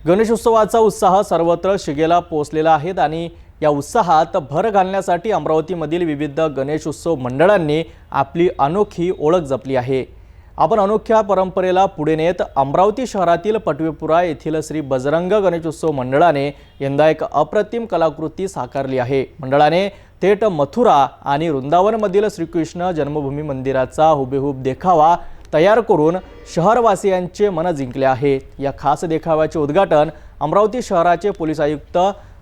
गणेशोत्सवाचा उत्साह सर्वत्र शिगेला पोहोचलेला आहे आणि या उत्साहात भर घालण्यासाठी अमरावतीमधील विविध गणेशोत्सव मंडळांनी आपली अनोखी ओळख जपली आहे। आपण अनोख्या परंपरेला पुढे नेत अमरावती शहरातील पटवीपुरा येथील श्री बजरंग गणेशोत्सव मंडळाने यंदा एक अप्रतिम कलाकृती साकारली आहे। मंडळाने थेट मथुरा आणि वृंदावनमधील श्रीकृष्ण जन्मभूमी मंदिराचा हुबेहूब देखावा तयार करून शहरवासियांचे मन जिंकले आहे। या खास देखाव्याचे उद्घाटन अमरावती शहराचे पोलीस आयुक्त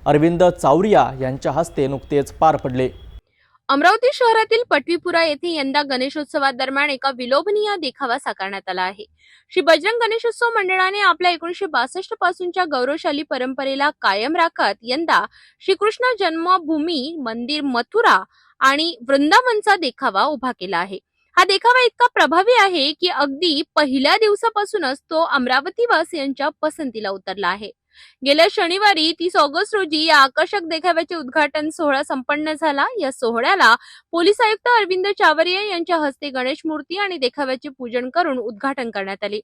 अरविंद चावरिया यांच्या हस्ते नुकतेच पार पडले। अमरावती शहरातील पटवीपुरा येथे यंदा गणेशोत्सवादरम्यान एका विलोभनीय देखावा साकारण्यात आला आहे। श्री बजरंग गणेशोत्सव मंडळाने आपल्या 1962 पासूनच्या गौरवशाली परंपरेला कायम राखत यंदा श्रीकृष्ण जन्मभूमी मंदिर मथुरा आणि वृंदावनचा देखावा उभा केला आहे। हा देखावा इतका प्रभावी आहे की अगदी पहिल्या दिवसापासूनच तो अमरावतीवासियांच्या पसंतीला उतरला आहे। गेल्या शनिवारी 30 ऑगस्ट रोजी या आकर्षक देखाव्याचे उद्घाटन सोहळा संपन्न झाला। या सोहळ्याला पोलीस आयुक्त अरविंद चावरिया यांच्या हस्ते गणेश मूर्ती आणि देखाव्याचे पूजन करून उद्घाटन करण्यात आले।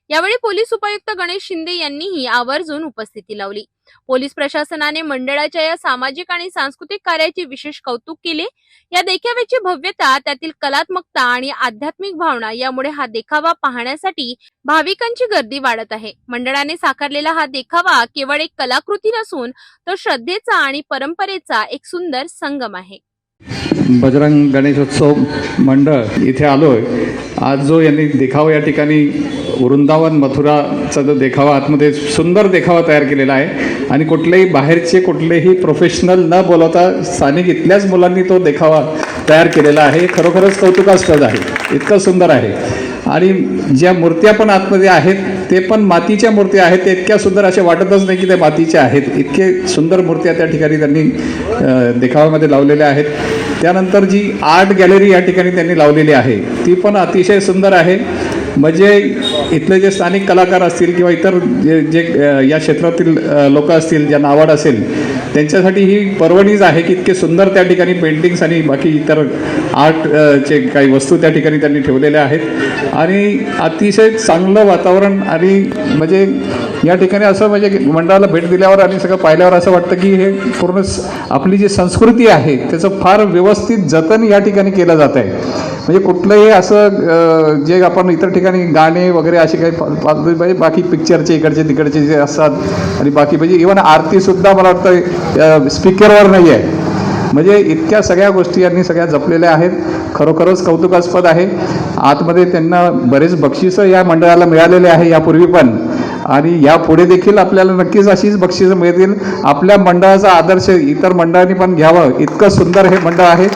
यावेळी पोलीस उपायुक्त गणेश शिंदे यांनीही आवर्जून उपस्थिती लावली। पोलीस प्रशासनाने मंडळाच्या या सामाजिक आणि सांस्कृतिक कार्याचे विशेष कौतुक केले। या देखाव्याची भव्यता, त्यातील कलात्मकता आणि आध्यात्मिक भावना यामुळे हा देखावा पाहण्यासाठी भाविकांची गर्दी वाढत आहे। मंडळाने साकारलेला हा देखावा केवळ एक कलाकृती नसून तो श्रद्धेचा आणि परंपरेचा एक सुंदर संगम आहे। बजरंग गणेशोत्सव मंडळ इथे आलोय। आज जो यांनी देखावा या ठिकाणी वृंदावन मथुराचा जो देखावा आतमध्ये सुंदर देखावा तयार केलेला आहे आणि कुठलेही प्रोफेशनल न बोलवता स्थानिक इथल्याच मुलांनी तो देखावा तयार केलेला आहे। खरोखरच कौतुकास्पद आहे, इतकं सुंदर आहे। आणि ज्या मूर्त्या पण आतमध्ये आहेत ते पण मातीच्या मूर्त्या आहेत। ते इतक्या सुंदर असे वाटतच नाही की ते मातीच्या आहेत, इतके सुंदर मूर्त्या त्या ठिकाणी त्यांनी देखाव्यामध्ये लावलेल्या आहेत। त्यानंतर जी आर्ट गॅलरी या ठिकाणी त्यांनी लावलेली आहे ती पण अतिशय सुंदर आहे। म्हणजे इथले जे स्थानिक कलाकार असतील किंवा इतर जे या क्षेत्रातील लोक असतील, ज्यांना आवड असेल, त्यांच्यासाठी ही पर्वणीच आहे की इतके सुंदर त्या ठिकाणी पेंटिंग्स आणि बाकी इतर आर्टचे काही वस्तू त्या ठिकाणी त्यांनी ठेवलेल्या आहेत। आणि अतिशय चांगलं वातावरण आणि म्हणजे या ठिकाणी असं म्हणजे मंडळाला भेट दिल्यावर आणि सगळं पाहिल्यावर असं वाटतं की हे पूर्ण आपली जी संस्कृती आहे त्याचं फार व्यवस्थित जतन या ठिकाणी केलं जात आहे। म्हणजे कुठलंही असं जे आपण इतर ठिकाणी गाणे वगैरे असे काही बाकी पिक्चरचे इकडचे तिकडचे जे असतात आणि बाकी म्हणजे इव्हन आरतीसुद्धा मला वाटतं स्पीकरवर नाही आहे। म्हणजे इतक्या सगळ्या गोष्टी यांनी सगळ्या जपलेल्या आहेत। खरोखरच कौतुकास्पद आहे। आतमध्ये त्यांना बरेच बक्षिसं या मंडळाला मिळालेले आहे यापूर्वी पण, आणि यापुढे देखील आपल्याला नक्कीच अशीच बक्षिसं मिळतील। आपल्या मंडळाचा आदर्श इतर मंडळांनी पण घ्यावं, इतकं सुंदर हे मंडळ आहे।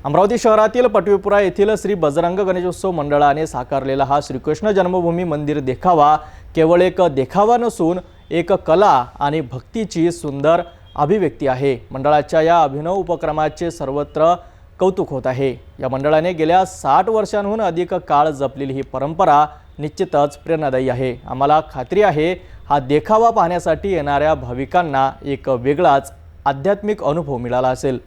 अमरावती शहरातील पटवीपुरा येथील श्री बजरंग गणेशोत्सव मंडळाने साकारलेला हा श्रीकृष्ण जन्मभूमी मंदिर देखावा केवळ एक देखावा नसून एक कला आणि भक्तीची सुंदर अभिव्यक्ती आहे। मंडळाच्या या अभिनव उपक्रमाचे सर्वत्र कौतुक होत आहे। या मंडळाने गेल्या 60 वर्षांहून अधिक काळ जपलेली ही परंपरा निश्चितच प्रेरणादायी आहे। आम्हाला खात्री आहे हा देखावा पाहण्यासाठी येणाऱ्या भाविकांना एक वेगळाच आध्यात्मिक अनुभव मिळाला असेल।